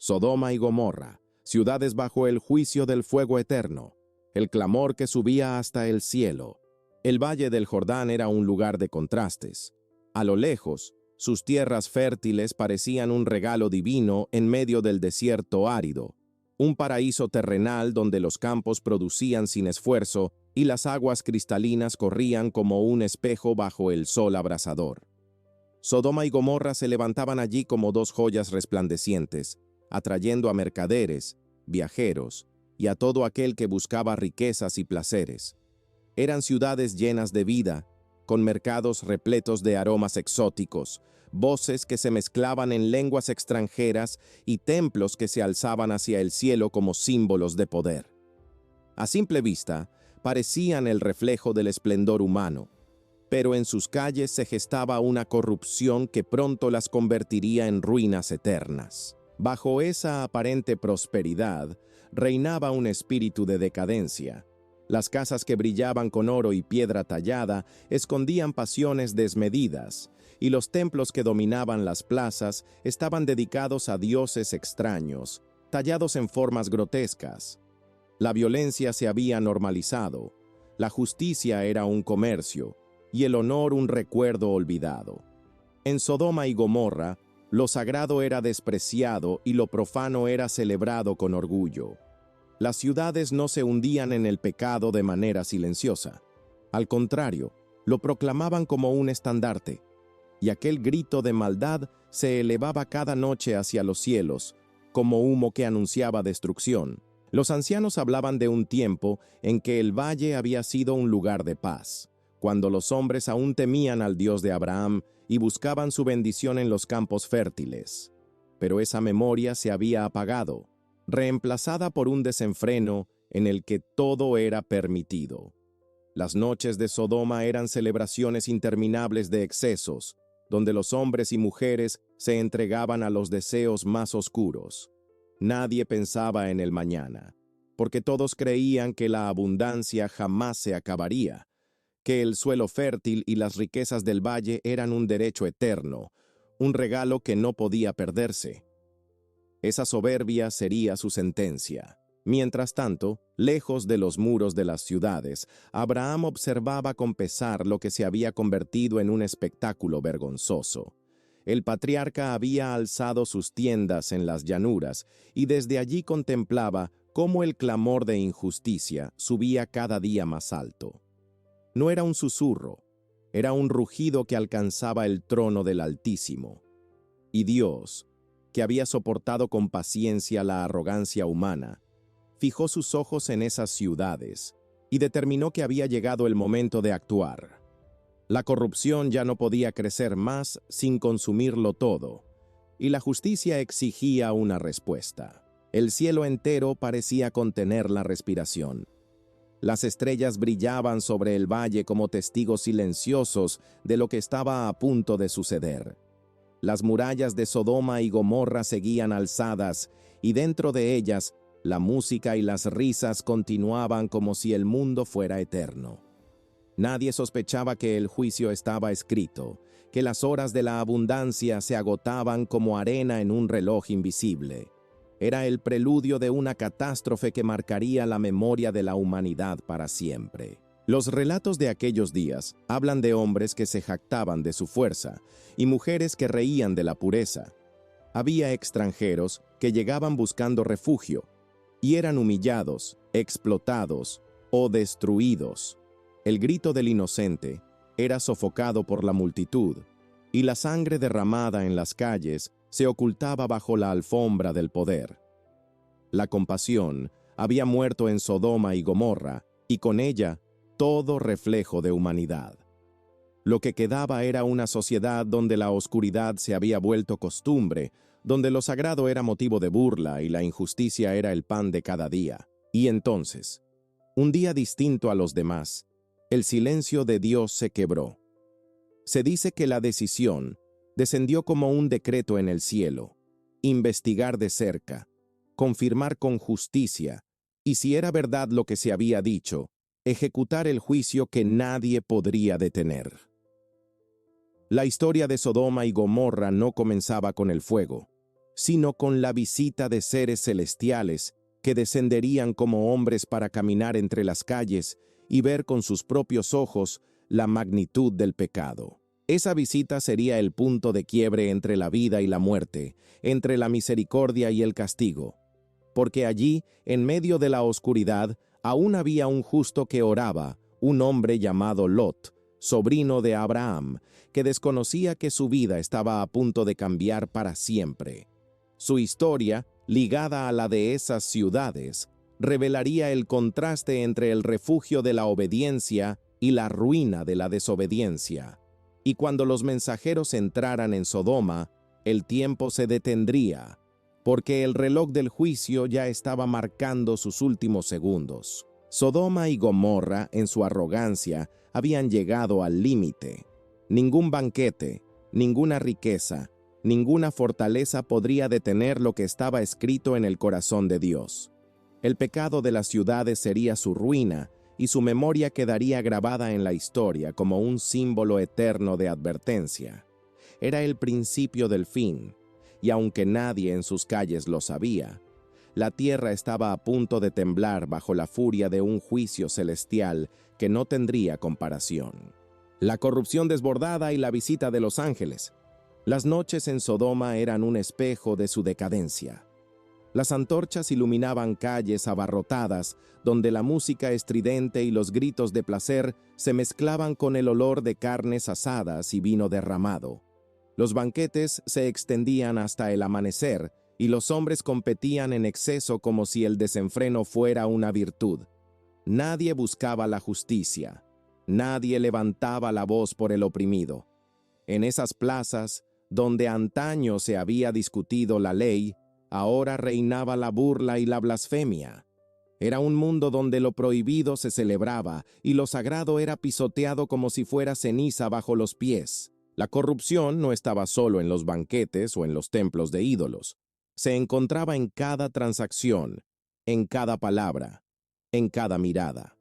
Sodoma y Gomorra, ciudades bajo el juicio del fuego eterno, el clamor que subía hasta el cielo. El valle del Jordán era un lugar de contrastes. A lo lejos, sus tierras fértiles parecían un regalo divino en medio del desierto árido, un paraíso terrenal donde los campos producían sin esfuerzo y las aguas cristalinas corrían como un espejo bajo el sol abrasador. Sodoma y Gomorra se levantaban allí como dos joyas resplandecientes, atrayendo a mercaderes, viajeros y a todo aquel que buscaba riquezas y placeres. Eran ciudades llenas de vida, con mercados repletos de aromas exóticos, voces que se mezclaban en lenguas extranjeras y templos que se alzaban hacia el cielo como símbolos de poder. A simple vista, parecían el reflejo del esplendor humano, pero en sus calles se gestaba una corrupción que pronto las convertiría en ruinas eternas. Bajo esa aparente prosperidad, reinaba un espíritu de decadencia. Las casas que brillaban con oro y piedra tallada escondían pasiones desmedidas, y los templos que dominaban las plazas estaban dedicados a dioses extraños, tallados en formas grotescas. La violencia se había normalizado, la justicia era un comercio, y el honor un recuerdo olvidado. En Sodoma y Gomorra, lo sagrado era despreciado y lo profano era celebrado con orgullo. Las ciudades no se hundían en el pecado de manera silenciosa. Al contrario, lo proclamaban como un estandarte, y aquel grito de maldad se elevaba cada noche hacia los cielos, como humo que anunciaba destrucción. Los ancianos hablaban de un tiempo en que el valle había sido un lugar de paz, cuando los hombres aún temían al Dios de Abraham y buscaban su bendición en los campos fértiles. Pero esa memoria se había apagado, reemplazada por un desenfreno en el que todo era permitido. Las noches de Sodoma eran celebraciones interminables de excesos, donde los hombres y mujeres se entregaban a los deseos más oscuros. Nadie pensaba en el mañana, porque todos creían que la abundancia jamás se acabaría, que el suelo fértil y las riquezas del valle eran un derecho eterno, un regalo que no podía perderse. Esa soberbia sería su sentencia. Mientras tanto, lejos de los muros de las ciudades, Abraham observaba con pesar lo que se había convertido en un espectáculo vergonzoso. El patriarca había alzado sus tiendas en las llanuras y desde allí contemplaba cómo el clamor de injusticia subía cada día más alto. No era un susurro, era un rugido que alcanzaba el trono del Altísimo. Y Dios, que había soportado con paciencia la arrogancia humana, fijó sus ojos en esas ciudades y determinó que había llegado el momento de actuar. La corrupción ya no podía crecer más sin consumirlo todo, y la justicia exigía una respuesta. El cielo entero parecía contener la respiración. Las estrellas brillaban sobre el valle como testigos silenciosos de lo que estaba a punto de suceder. Las murallas de Sodoma y Gomorra seguían alzadas, y dentro de ellas, la música y las risas continuaban como si el mundo fuera eterno. Nadie sospechaba que el juicio estaba escrito, que las horas de la abundancia se agotaban como arena en un reloj invisible. Era el preludio de una catástrofe que marcaría la memoria de la humanidad para siempre. Los relatos de aquellos días hablan de hombres que se jactaban de su fuerza y mujeres que reían de la pureza. Había extranjeros que llegaban buscando refugio y eran humillados, explotados o destruidos. El grito del inocente era sofocado por la multitud, y la sangre derramada en las calles se ocultaba bajo la alfombra del poder. La compasión había muerto en Sodoma y Gomorra, y con ella todo reflejo de humanidad. Lo que quedaba era una sociedad donde la oscuridad se había vuelto costumbre, donde lo sagrado era motivo de burla y la injusticia era el pan de cada día. Y entonces, un día distinto a los demás, el silencio de Dios se quebró. Se dice que la decisión descendió como un decreto en el cielo: investigar de cerca, confirmar con justicia, y si era verdad lo que se había dicho, ejecutar el juicio que nadie podría detener. La historia de Sodoma y Gomorra no comenzaba con el fuego, sino con la visita de seres celestiales que descenderían como hombres para caminar entre las calles y ver con sus propios ojos la magnitud del pecado. Esa visita sería el punto de quiebre entre la vida y la muerte, entre la misericordia y el castigo, porque allí, en medio de la oscuridad, aún había un justo que oraba, un hombre llamado Lot, sobrino de Abraham, que desconocía que su vida estaba a punto de cambiar para siempre. Su historia, ligada a la de esas ciudades, revelaría el contraste entre el refugio de la obediencia y la ruina de la desobediencia. Y cuando los mensajeros entraran en Sodoma, el tiempo se detendría, porque el reloj del juicio ya estaba marcando sus últimos segundos. Sodoma y Gomorra, en su arrogancia, habían llegado al límite. Ningún banquete, ninguna riqueza, ninguna fortaleza podría detener lo que estaba escrito en el corazón de Dios. El pecado de las ciudades sería su ruina, y su memoria quedaría grabada en la historia como un símbolo eterno de advertencia. Era el principio del fin, y aunque nadie en sus calles lo sabía, la tierra estaba a punto de temblar bajo la furia de un juicio celestial que no tendría comparación. La corrupción desbordada y la visita de los ángeles. Las noches en Sodoma eran un espejo de su decadencia. Las antorchas iluminaban calles abarrotadas, donde la música estridente y los gritos de placer se mezclaban con el olor de carnes asadas y vino derramado. Los banquetes se extendían hasta el amanecer, y los hombres competían en exceso como si el desenfreno fuera una virtud. Nadie buscaba la justicia. Nadie levantaba la voz por el oprimido. En esas plazas, donde antaño se había discutido la ley, ahora reinaba la burla y la blasfemia. Era un mundo donde lo prohibido se celebraba y lo sagrado era pisoteado como si fuera ceniza bajo los pies. La corrupción no estaba solo en los banquetes o en los templos de ídolos. Se encontraba en cada transacción, en cada palabra, en cada mirada.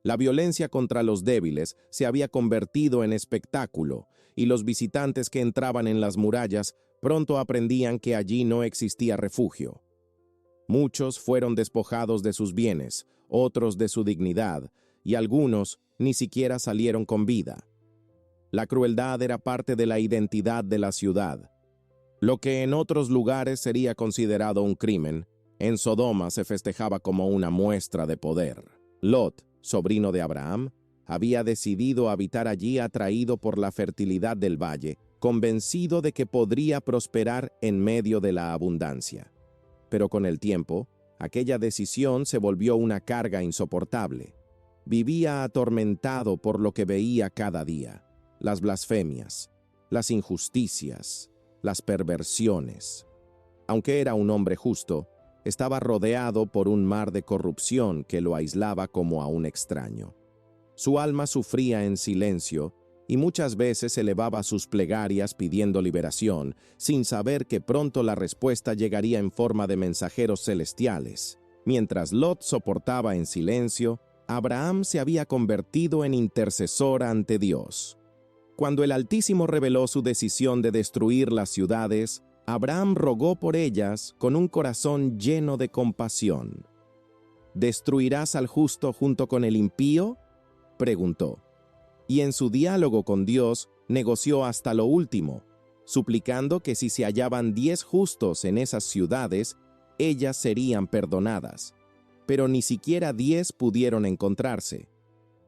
La violencia contra los débiles se había convertido en espectáculo, y los visitantes que entraban en las murallas pronto aprendían que allí no existía refugio. Muchos fueron despojados de sus bienes, otros de su dignidad, y algunos ni siquiera salieron con vida. La crueldad era parte de la identidad de la ciudad. Lo que en otros lugares sería considerado un crimen, en Sodoma se festejaba como una muestra de poder. Lot, sobrino de Abraham, había decidido habitar allí atraído por la fertilidad del valle, convencido de que podría prosperar en medio de la abundancia. Pero con el tiempo, aquella decisión se volvió una carga insoportable. Vivía atormentado por lo que veía cada día: las blasfemias, las injusticias, las perversiones. Aunque era un hombre justo, estaba rodeado por un mar de corrupción que lo aislaba como a un extraño. Su alma sufría en silencio y muchas veces elevaba sus plegarias pidiendo liberación, sin saber que pronto la respuesta llegaría en forma de mensajeros celestiales. Mientras Lot soportaba en silencio, Abraham se había convertido en intercesor ante Dios. Cuando el Altísimo reveló su decisión de destruir las ciudades, Abraham rogó por ellas con un corazón lleno de compasión. ¿Destruirás al justo junto con el impío?, preguntó. Y en su diálogo con Dios negoció hasta lo último, suplicando que si se hallaban 10 justos en esas ciudades, ellas serían perdonadas. Pero ni siquiera 10 pudieron encontrarse.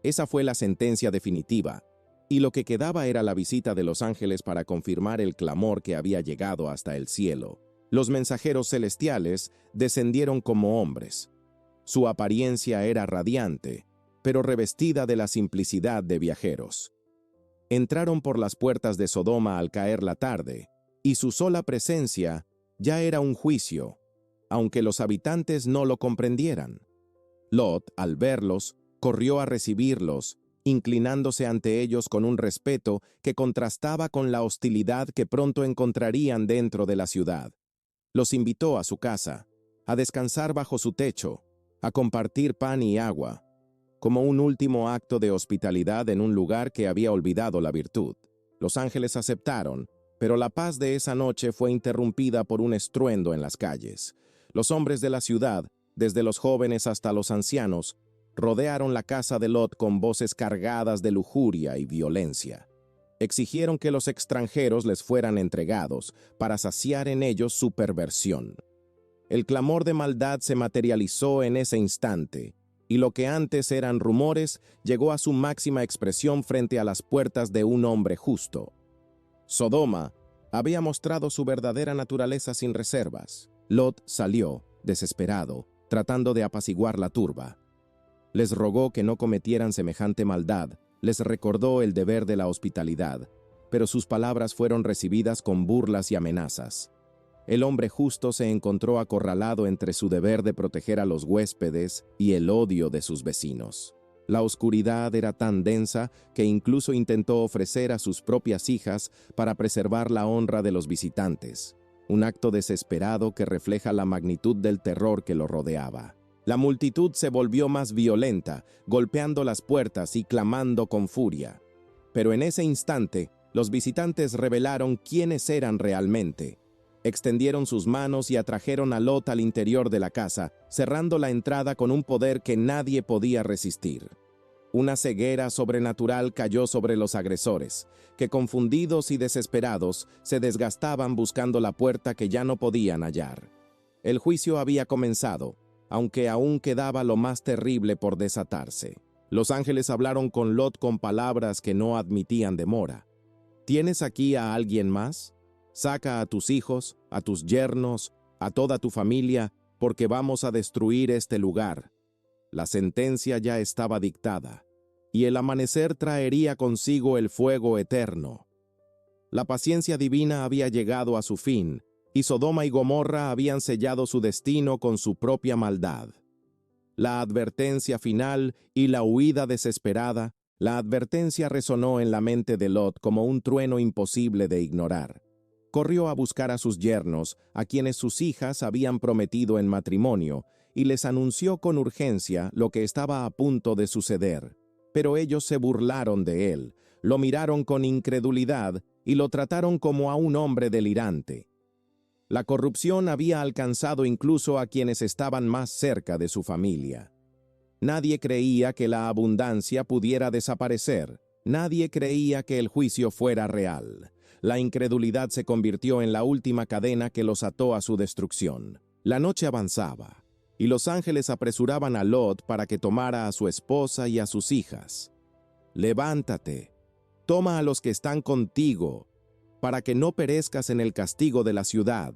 Esa fue la sentencia definitiva, y lo que quedaba era la visita de los ángeles para confirmar el clamor que había llegado hasta el cielo. Los mensajeros celestiales descendieron como hombres. Su apariencia era radiante, pero revestida de la simplicidad de viajeros. Entraron por las puertas de Sodoma al caer la tarde, y su sola presencia ya era un juicio, aunque los habitantes no lo comprendieran. Lot, al verlos, corrió a recibirlos, inclinándose ante ellos con un respeto que contrastaba con la hostilidad que pronto encontrarían dentro de la ciudad. Los invitó a su casa, a descansar bajo su techo, a compartir pan y agua, como un último acto de hospitalidad en un lugar que había olvidado la virtud. Los ángeles aceptaron, Pero la paz de esa noche fue interrumpida por un estruendo en las calles. Los hombres de la ciudad, desde los jóvenes hasta los ancianos, rodearon la casa de Lot con voces cargadas de lujuria y violencia. Exigieron que los extranjeros les fueran entregados para saciar en ellos su perversión. El clamor de maldad se materializó en ese instante, y lo que antes eran rumores llegó a su máxima expresión frente a las puertas de un hombre justo. Sodoma había mostrado su verdadera naturaleza sin reservas. Lot salió, desesperado, tratando de apaciguar la turba. Les rogó que no cometieran semejante maldad, les recordó el deber de la hospitalidad, pero sus palabras fueron recibidas con burlas y amenazas. El hombre justo se encontró acorralado entre su deber de proteger a los huéspedes y el odio de sus vecinos. La oscuridad era tan densa que incluso intentó ofrecer a sus propias hijas para preservar la honra de los visitantes, un acto desesperado que refleja la magnitud del terror que lo rodeaba. La multitud se volvió más violenta, golpeando las puertas y clamando con furia. Pero en ese instante, los visitantes revelaron quiénes eran realmente. Extendieron sus manos y atrajeron a Lot al interior de la casa, cerrando la entrada con un poder que nadie podía resistir. Una ceguera sobrenatural cayó sobre los agresores, que confundidos y desesperados se desgastaban buscando la puerta que ya no podían hallar. El juicio había comenzado, aunque aún quedaba lo más terrible por desatarse. Los ángeles hablaron con Lot con palabras que no admitían demora. ¿Tienes aquí a alguien más? Saca a tus hijos, a tus yernos, a toda tu familia, porque vamos a destruir este lugar. La sentencia ya estaba dictada, y el amanecer traería consigo el fuego eterno. La paciencia divina había llegado a su fin, y Sodoma y Gomorra habían sellado su destino con su propia maldad. La advertencia final y la huida desesperada, la advertencia resonó en la mente de Lot como un trueno imposible de ignorar. Corrió a buscar a sus yernos, a quienes sus hijas habían prometido en matrimonio, y les anunció con urgencia lo que estaba a punto de suceder. Pero ellos se burlaron de él, lo miraron con incredulidad y lo trataron como a un hombre delirante. La corrupción había alcanzado incluso a quienes estaban más cerca de su familia. Nadie creía que la abundancia pudiera desaparecer. Nadie creía que el juicio fuera real. La incredulidad se convirtió en la última cadena que los ató a su destrucción. La noche avanzaba, y los ángeles apresuraban a Lot para que tomara a su esposa y a sus hijas. «Levántate, toma a los que están contigo, para que no perezcas en el castigo de la ciudad».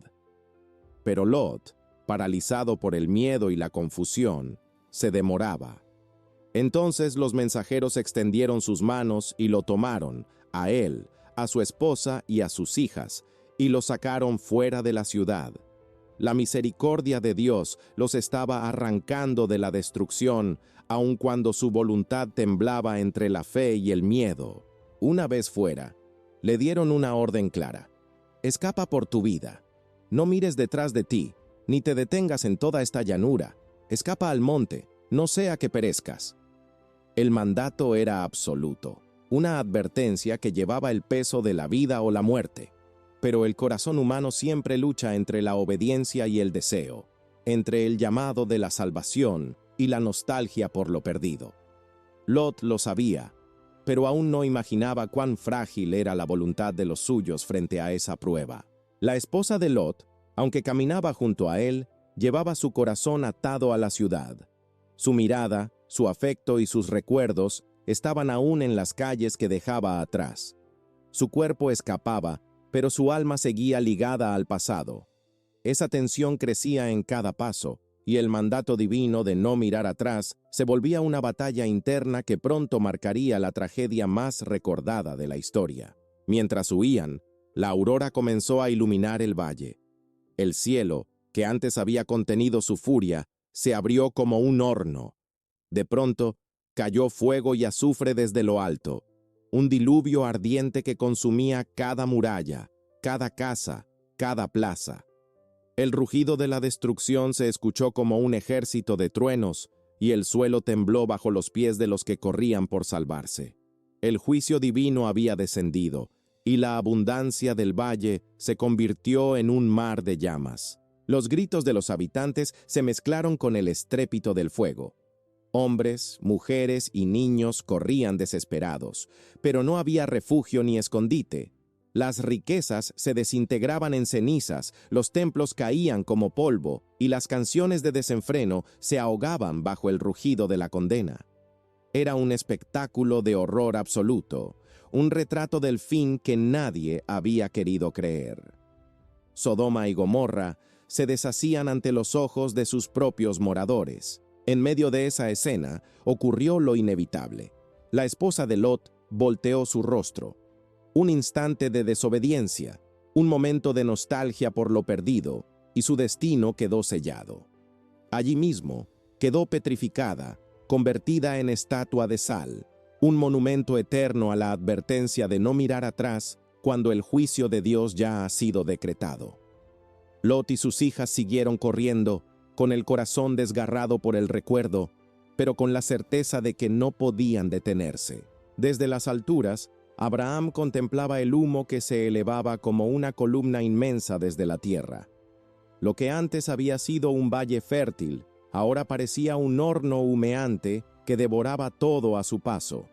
Pero Lot, paralizado por el miedo y la confusión, se demoraba. Entonces los mensajeros extendieron sus manos y lo tomaron, a él, a su esposa y a sus hijas, y lo sacaron fuera de la ciudad. La misericordia de Dios los estaba arrancando de la destrucción, aun cuando su voluntad temblaba entre la fe y el miedo. Una vez fuera, le dieron una orden clara: escapa por tu vida. No mires detrás de ti, ni te detengas en toda esta llanura. Escapa al monte, no sea que perezcas. El mandato era absoluto, una advertencia que llevaba el peso de la vida o la muerte. Pero el corazón humano siempre lucha entre la obediencia y el deseo, entre el llamado de la salvación y la nostalgia por lo perdido. Lot lo sabía, pero aún no imaginaba cuán frágil era la voluntad de los suyos frente a esa prueba. La esposa de Lot, aunque caminaba junto a él, llevaba su corazón atado a la ciudad. Su mirada, su afecto y sus recuerdos estaban aún en las calles que dejaba atrás. Su cuerpo escapaba, pero su alma seguía ligada al pasado. Esa tensión crecía en cada paso, y el mandato divino de no mirar atrás se volvía una batalla interna que pronto marcaría la tragedia más recordada de la historia. Mientras huían, la aurora comenzó a iluminar el valle. El cielo, que antes había contenido su furia, se abrió como un horno. De pronto, cayó fuego y azufre desde lo alto, un diluvio ardiente que consumía cada muralla, cada casa, cada plaza. El rugido de la destrucción se escuchó como un ejército de truenos, y el suelo tembló bajo los pies de los que corrían por salvarse. El juicio divino había descendido, y la abundancia del valle se convirtió en un mar de llamas. Los gritos de los habitantes se mezclaron con el estrépito del fuego. Hombres, mujeres y niños corrían desesperados, pero no había refugio ni escondite. Las riquezas se desintegraban en cenizas, los templos caían como polvo, y las canciones de desenfreno se ahogaban bajo el rugido de la condena. Era un espectáculo de horror absoluto, un retrato del fin que nadie había querido creer. Sodoma y Gomorra se deshacían ante los ojos de sus propios moradores. En medio de esa escena ocurrió lo inevitable. La esposa de Lot volteó su rostro. Un instante de desobediencia, un momento de nostalgia por lo perdido, y su destino quedó sellado. Allí mismo quedó petrificada, convertida en estatua de sal, un monumento eterno a la advertencia de no mirar atrás cuando el juicio de Dios ya ha sido decretado. Lot y sus hijas siguieron corriendo, con el corazón desgarrado por el recuerdo, pero con la certeza de que no podían detenerse. Desde las alturas, Abraham contemplaba el humo que se elevaba como una columna inmensa desde la tierra. Lo que antes había sido un valle fértil, ahora parecía un horno humeante que devoraba todo a su paso.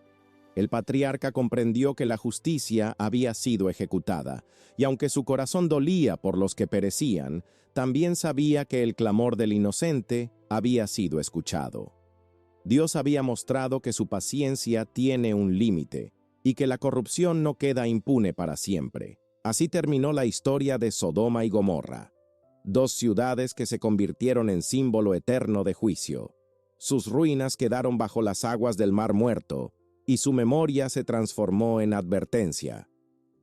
El patriarca comprendió que la justicia había sido ejecutada, y aunque su corazón dolía por los que perecían, también sabía que el clamor del inocente había sido escuchado. Dios había mostrado que su paciencia tiene un límite, y que la corrupción no queda impune para siempre. Así terminó la historia de Sodoma y Gomorra, dos ciudades que se convirtieron en símbolo eterno de juicio. Sus ruinas quedaron bajo las aguas del Mar Muerto, y su memoria se transformó en advertencia.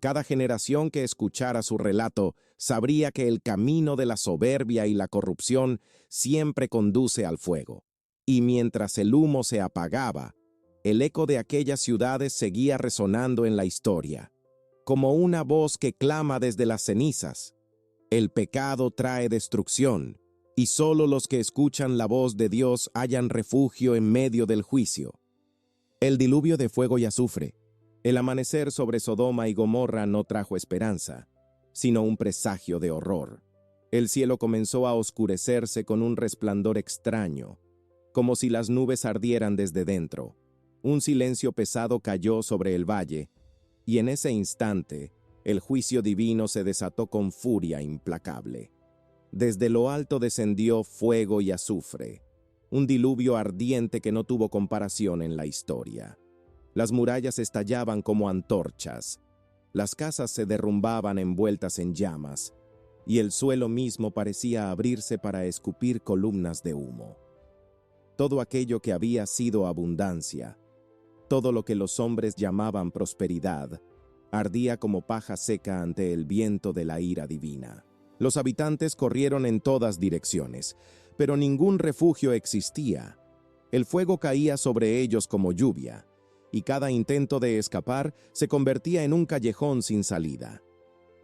Cada generación que escuchara su relato sabría que el camino de la soberbia y la corrupción siempre conduce al fuego. Y mientras el humo se apagaba, el eco de aquellas ciudades seguía resonando en la historia, como una voz que clama desde las cenizas. El pecado trae destrucción, y solo los que escuchan la voz de Dios hallan refugio en medio del juicio. El diluvio de fuego y azufre, el amanecer sobre Sodoma y Gomorra no trajo esperanza, sino un presagio de horror. El cielo comenzó a oscurecerse con un resplandor extraño, como si las nubes ardieran desde dentro. Un silencio pesado cayó sobre el valle, y en ese instante, el juicio divino se desató con furia implacable. Desde lo alto descendió fuego y azufre, un diluvio ardiente que no tuvo comparación en la historia. Las murallas estallaban como antorchas, las casas se derrumbaban envueltas en llamas, y el suelo mismo parecía abrirse para escupir columnas de humo. Todo aquello que había sido abundancia, todo lo que los hombres llamaban prosperidad, ardía como paja seca ante el viento de la ira divina. Los habitantes corrieron en todas direcciones, pero ningún refugio existía. El fuego caía sobre ellos como lluvia, y cada intento de escapar se convertía en un callejón sin salida.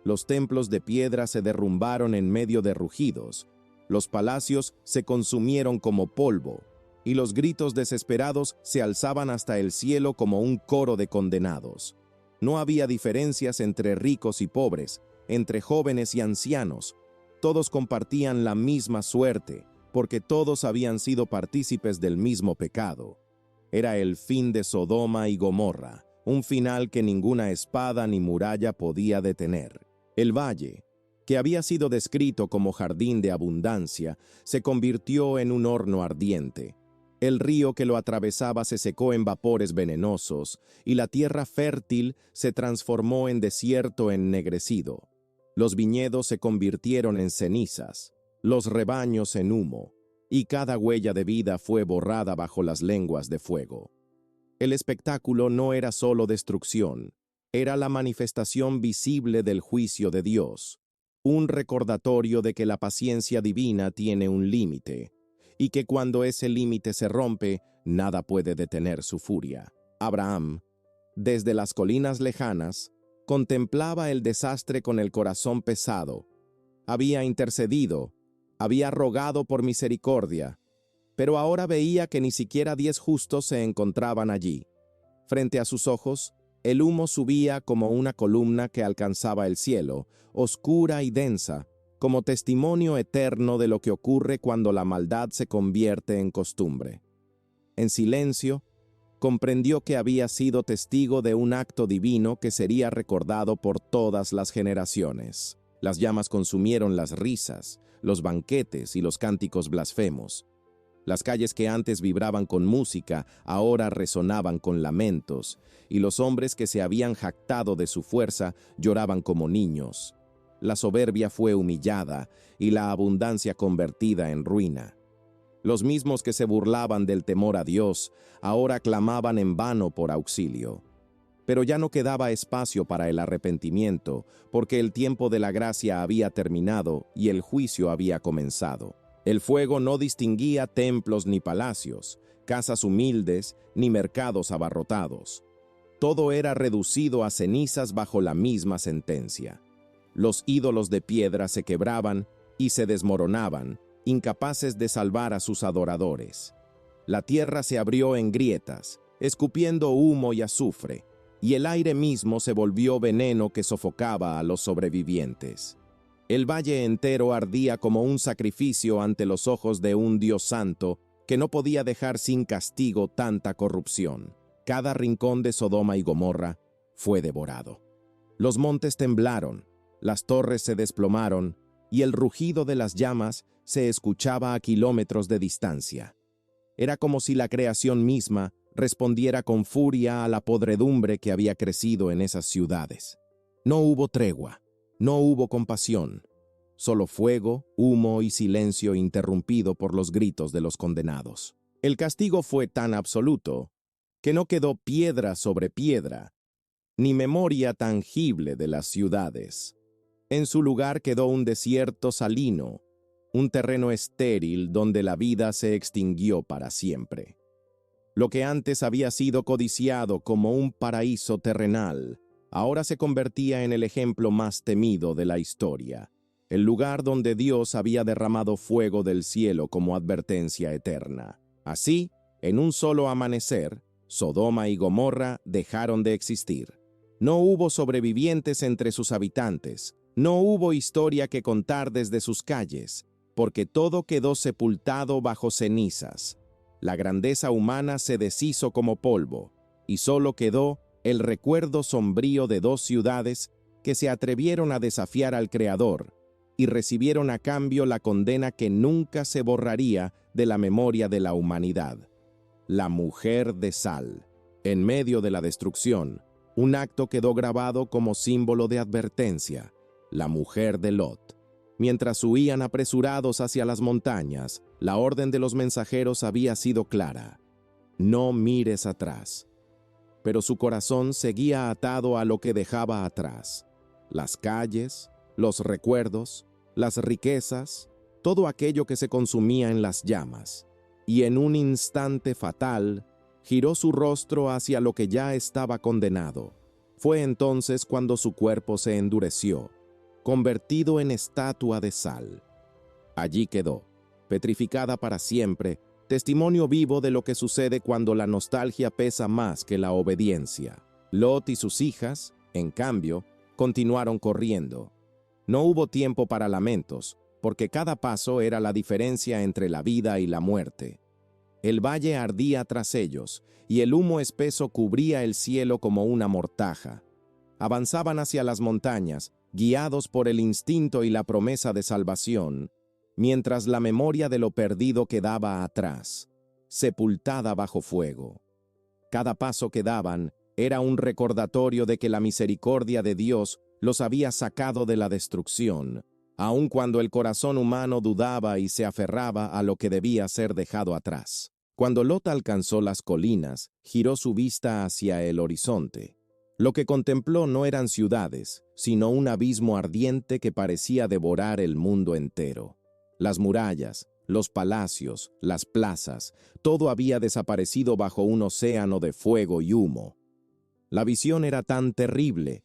Los templos de piedra se derrumbaron en medio de rugidos, los palacios se consumieron como polvo, y los gritos desesperados se alzaban hasta el cielo como un coro de condenados. No había diferencias entre ricos y pobres, entre jóvenes y ancianos. Todos compartían la misma suerte, porque todos habían sido partícipes del mismo pecado. Era el fin de Sodoma y Gomorra, un final que ninguna espada ni muralla podía detener. El valle, que había sido descrito como jardín de abundancia, se convirtió en un horno ardiente. El río que lo atravesaba se secó en vapores venenosos, y la tierra fértil se transformó en desierto ennegrecido. Los viñedos se convirtieron en cenizas, los rebaños en humo, y cada huella de vida fue borrada bajo las lenguas de fuego. El espectáculo no era solo destrucción, era la manifestación visible del juicio de Dios, un recordatorio de que la paciencia divina tiene un límite, y que cuando ese límite se rompe, nada puede detener su furia. Abraham, desde las colinas lejanas, contemplaba el desastre con el corazón pesado. Había intercedido, había rogado por misericordia, pero ahora veía que ni siquiera 10 justos se encontraban allí. Frente a sus ojos, El humo subía como una columna que alcanzaba el cielo, oscura y densa, como testimonio eterno de lo que ocurre cuando la maldad se convierte en costumbre. En silencio, comprendió que había sido testigo de un acto divino que sería recordado por todas las generaciones. Las llamas consumieron las risas, los banquetes y los cánticos blasfemos. Las calles que antes vibraban con música ahora resonaban con lamentos, y los hombres que se habían jactado de su fuerza lloraban como niños. La soberbia fue humillada y la abundancia convertida en ruina. Los mismos que se burlaban del temor a Dios ahora clamaban en vano por auxilio. Pero ya no quedaba espacio para el arrepentimiento, porque el tiempo de la gracia había terminado y el juicio había comenzado. El fuego no distinguía templos ni palacios, casas humildes ni mercados abarrotados. Todo era reducido a cenizas bajo la misma sentencia. Los ídolos de piedra se quebraban y se desmoronaban, incapaces de salvar a sus adoradores. La tierra se abrió en grietas, escupiendo humo y azufre, y el aire mismo se volvió veneno que sofocaba a los sobrevivientes. El valle entero ardía como un sacrificio ante los ojos de un Dios santo que no podía dejar sin castigo tanta corrupción. Cada rincón de Sodoma y Gomorra fue devorado. Los montes temblaron, las torres se desplomaron, y el rugido de las llamas se escuchaba a kilómetros de distancia. Era como si la creación misma respondiera con furia a la podredumbre que había crecido en esas ciudades. No hubo tregua, no hubo compasión, solo fuego, humo y silencio interrumpido por los gritos de los condenados. El castigo fue tan absoluto que no quedó piedra sobre piedra, ni memoria tangible de las ciudades. En su lugar quedó un desierto salino, un terreno estéril donde la vida se extinguió para siempre. Lo que antes había sido codiciado como un paraíso terrenal, ahora se convertía en el ejemplo más temido de la historia, el lugar donde Dios había derramado fuego del cielo como advertencia eterna. Así, en un solo amanecer, Sodoma y Gomorra dejaron de existir. No hubo sobrevivientes entre sus habitantes, no hubo historia que contar desde sus calles, porque todo quedó sepultado bajo cenizas. La grandeza humana se deshizo como polvo, y solo quedó el recuerdo sombrío de dos ciudades que se atrevieron a desafiar al Creador y recibieron a cambio la condena que nunca se borraría de la memoria de la humanidad. La mujer de sal. En medio de la destrucción, un acto quedó grabado como símbolo de advertencia: la mujer de Lot. Mientras huían apresurados hacia las montañas, la orden de los mensajeros había sido clara: no mires atrás. Pero su corazón seguía atado a lo que dejaba atrás: las calles, los recuerdos, las riquezas, todo aquello que se consumía en las llamas. Y en un instante fatal, giró su rostro hacia lo que ya estaba condenado. Fue entonces cuando su cuerpo se endureció, convertido en estatua de sal. Allí quedó, petrificada para siempre, testimonio vivo de lo que sucede cuando la nostalgia pesa más que la obediencia. Lot y sus hijas, en cambio, continuaron corriendo. No hubo tiempo para lamentos, porque cada paso era la diferencia entre la vida y la muerte. El valle ardía tras ellos, y el humo espeso cubría el cielo como una mortaja. Avanzaban hacia las montañas, guiados por el instinto y la promesa de salvación, mientras la memoria de lo perdido quedaba atrás, sepultada bajo fuego. Cada paso que daban era un recordatorio de que la misericordia de Dios los había sacado de la destrucción, aun cuando el corazón humano dudaba y se aferraba a lo que debía ser dejado atrás. Cuando Lot alcanzó las colinas, giró su vista hacia el horizonte. Lo que contempló no eran ciudades, sino un abismo ardiente que parecía devorar el mundo entero. Las murallas, los palacios, las plazas, todo había desaparecido bajo un océano de fuego y humo. La visión era tan terrible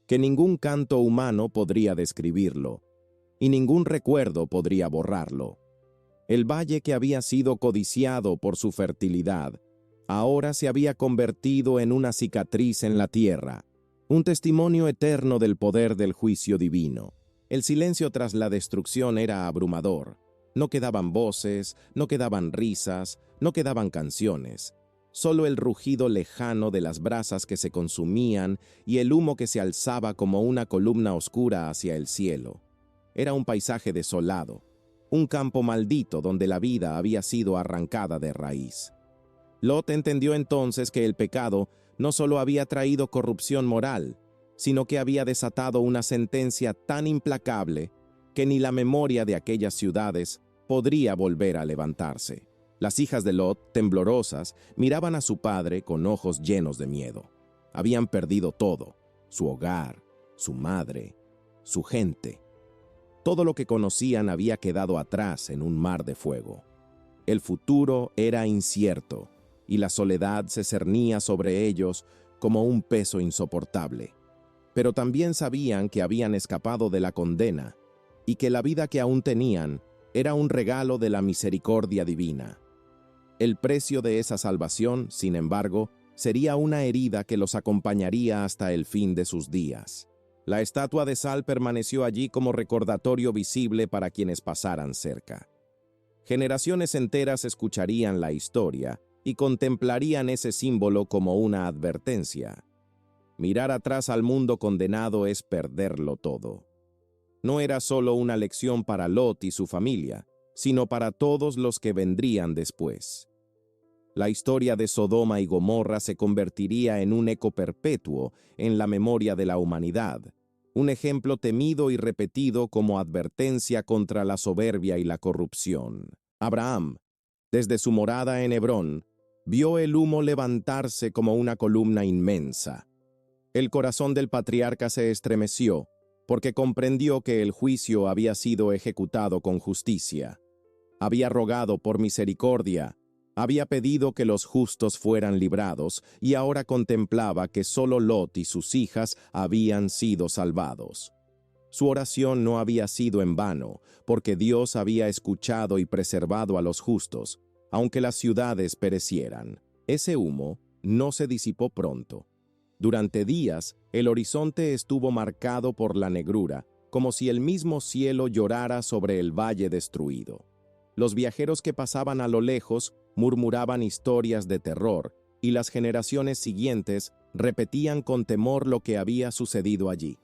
que ningún canto humano podría describirlo, y ningún recuerdo podría borrarlo. El valle que había sido codiciado por su fertilidad ahora se había convertido en una cicatriz en la tierra, un testimonio eterno del poder del juicio divino. El silencio tras la destrucción era abrumador. No quedaban voces, no quedaban risas, no quedaban canciones. Solo el rugido lejano de las brasas que se consumían y el humo que se alzaba como una columna oscura hacia el cielo. Era un paisaje desolado, un campo maldito donde la vida había sido arrancada de raíz. Lot entendió entonces que el pecado no solo había traído corrupción moral, sino que había desatado una sentencia tan implacable que ni la memoria de aquellas ciudades podría volver a levantarse. Las hijas de Lot, temblorosas, miraban a su padre con ojos llenos de miedo. Habían perdido todo: su hogar, su madre, su gente. Todo lo que conocían había quedado atrás en un mar de fuego. El futuro era incierto, y la soledad se cernía sobre ellos como un peso insoportable. Pero también sabían que habían escapado de la condena y que la vida que aún tenían era un regalo de la misericordia divina. El precio de esa salvación, sin embargo, sería una herida que los acompañaría hasta el fin de sus días. La estatua de sal permaneció allí como recordatorio visible para quienes pasaran cerca. Generaciones enteras escucharían la historia y contemplarían ese símbolo como una advertencia. Mirar atrás al mundo condenado es perderlo todo. No era solo una lección para Lot y su familia, sino para todos los que vendrían después. La historia de Sodoma y Gomorra se convertiría en un eco perpetuo en la memoria de la humanidad, un ejemplo temido y repetido como advertencia contra la soberbia y la corrupción. Abraham, desde su morada en Hebrón, vio el humo levantarse como una columna inmensa. El corazón del patriarca se estremeció, porque comprendió que el juicio había sido ejecutado con justicia. Había rogado por misericordia, había pedido que los justos fueran librados, y ahora contemplaba que solo Lot y sus hijas habían sido salvados. Su oración no había sido en vano, porque Dios había escuchado y preservado a los justos, aunque las ciudades perecieran. Ese humo no se disipó pronto. Durante días, el horizonte estuvo marcado por la negrura, como si el mismo cielo llorara sobre el valle destruido. Los viajeros que pasaban a lo lejos murmuraban historias de terror, y las generaciones siguientes repetían con temor lo que había sucedido allí.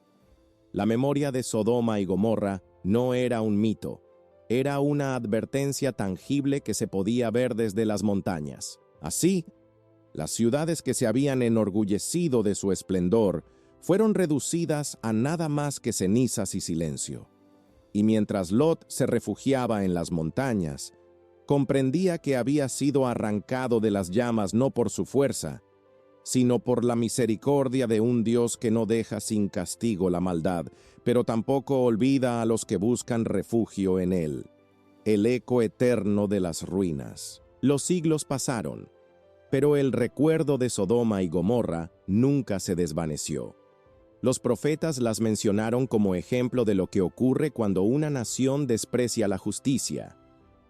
La memoria de Sodoma y Gomorra no era un mito, era una advertencia tangible que se podía ver desde las montañas. Así, las ciudades que se habían enorgullecido de su esplendor fueron reducidas a nada más que cenizas y silencio. Y mientras Lot se refugiaba en las montañas, comprendía que había sido arrancado de las llamas no por su fuerza, sino por la misericordia de un Dios que no deja sin castigo la maldad, pero tampoco olvida a los que buscan refugio en él. El eco eterno de las ruinas. Los siglos pasaron, pero el recuerdo de Sodoma y Gomorra nunca se desvaneció. Los profetas las mencionaron como ejemplo de lo que ocurre cuando una nación desprecia la justicia.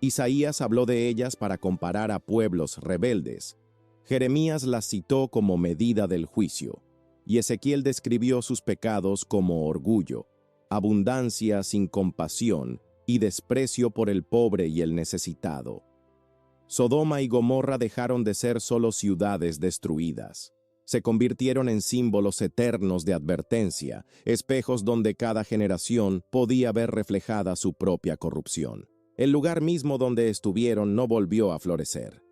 Isaías habló de ellas para comparar a pueblos rebeldes. Jeremías las citó como medida del juicio, y Ezequiel describió sus pecados como orgullo, abundancia sin compasión y desprecio por el pobre y el necesitado. Sodoma y Gomorra dejaron de ser solo ciudades destruidas. Se convirtieron en símbolos eternos de advertencia, espejos donde cada generación podía ver reflejada su propia corrupción. El lugar mismo donde estuvieron no volvió a florecer.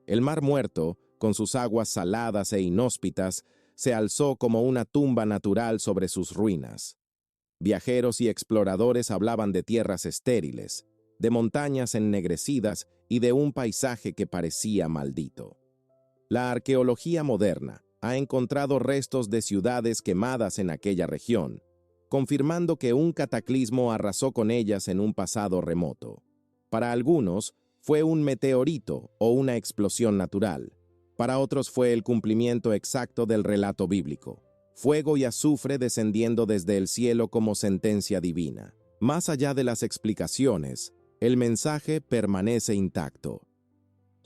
El Mar Muerto, con sus aguas saladas e inhóspitas, se alzó como una tumba natural sobre sus ruinas. Viajeros y exploradores hablaban de tierras estériles, de montañas ennegrecidas y de un paisaje que parecía maldito. La arqueología moderna ha encontrado restos de ciudades quemadas en aquella región, confirmando que un cataclismo arrasó con ellas en un pasado remoto. Para algunos, fue un meteorito o una explosión natural. Para otros fue el cumplimiento exacto del relato bíblico: fuego y azufre descendiendo desde el cielo como sentencia divina. Más allá de las explicaciones, el mensaje permanece intacto.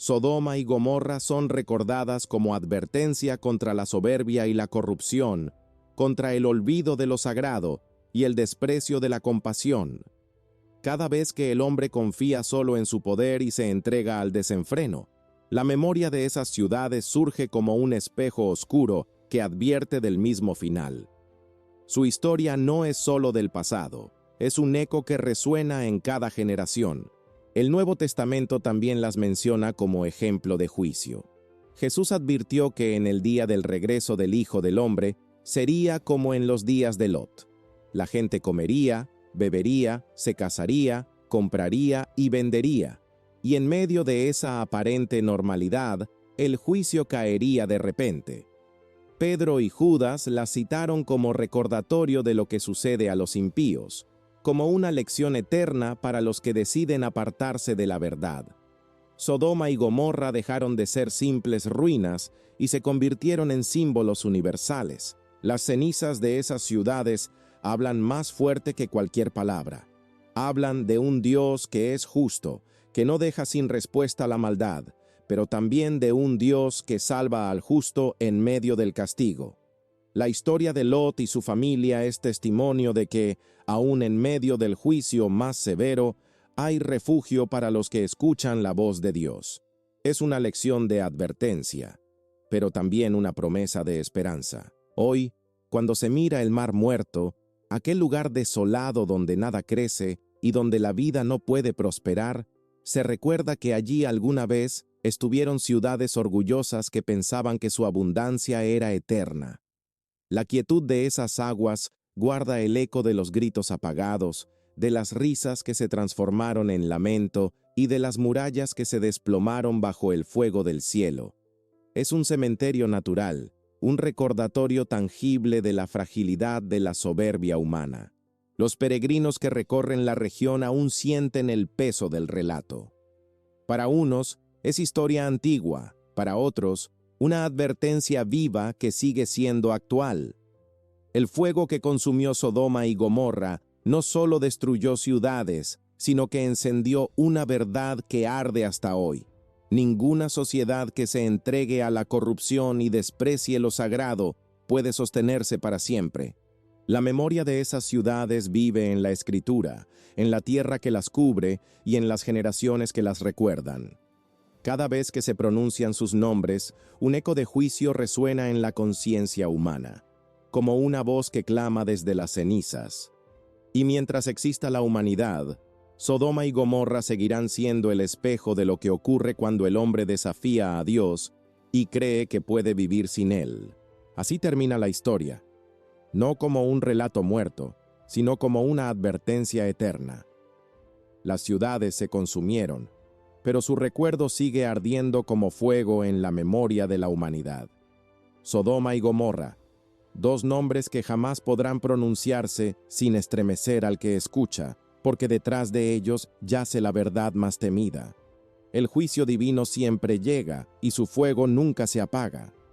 Sodoma y Gomorra son recordadas como advertencia contra la soberbia y la corrupción, contra el olvido de lo sagrado y el desprecio de la compasión. Cada vez que el hombre confía solo en su poder y se entrega al desenfreno, la memoria de esas ciudades surge como un espejo oscuro que advierte del mismo final. Su historia no es solo del pasado, es un eco que resuena en cada generación. El Nuevo Testamento también las menciona como ejemplo de juicio. Jesús advirtió que en el día del regreso del Hijo del Hombre sería como en los días de Lot. La gente comería, bebería, se casaría, compraría y vendería. Y en medio de esa aparente normalidad, el juicio caería de repente. Pedro y Judas la citaron como recordatorio de lo que sucede a los impíos, como una lección eterna para los que deciden apartarse de la verdad. Sodoma y Gomorra dejaron de ser simples ruinas y se convirtieron en símbolos universales. Las cenizas de esas ciudades hablan más fuerte que cualquier palabra. Hablan de un Dios que es justo, que no deja sin respuesta la maldad, pero también de un Dios que salva al justo en medio del castigo. La historia de Lot y su familia es testimonio de que, aun en medio del juicio más severo, hay refugio para los que escuchan la voz de Dios. Es una lección de advertencia, pero también una promesa de esperanza. Hoy, cuando se mira el mar muerto, aquel lugar desolado donde nada crece y donde la vida no puede prosperar, se recuerda que allí alguna vez estuvieron ciudades orgullosas que pensaban que su abundancia era eterna. La quietud de esas aguas guarda el eco de los gritos apagados, de las risas que se transformaron en lamento y de las murallas que se desplomaron bajo el fuego del cielo. Es un cementerio natural, un recordatorio tangible de la fragilidad de la soberbia humana. Los peregrinos que recorren la región aún sienten el peso del relato. Para unos, es historia antigua, para otros, una advertencia viva que sigue siendo actual. El fuego que consumió Sodoma y Gomorra no solo destruyó ciudades, sino que encendió una verdad que arde hasta hoy. Ninguna sociedad que se entregue a la corrupción y desprecie lo sagrado puede sostenerse para siempre. La memoria de esas ciudades vive en la Escritura, en la tierra que las cubre y en las generaciones que las recuerdan. Cada vez que se pronuncian sus nombres, un eco de juicio resuena en la conciencia humana, como una voz que clama desde las cenizas. Y mientras exista la humanidad, Sodoma y Gomorra seguirán siendo el espejo de lo que ocurre cuando el hombre desafía a Dios y cree que puede vivir sin él. Así termina la historia, no como un relato muerto, sino como una advertencia eterna. Las ciudades se consumieron, pero su recuerdo sigue ardiendo como fuego en la memoria de la humanidad. Sodoma y Gomorra, dos nombres que jamás podrán pronunciarse sin estremecer al que escucha, porque detrás de ellos yace la verdad más temida. El juicio divino siempre llega y su fuego nunca se apaga.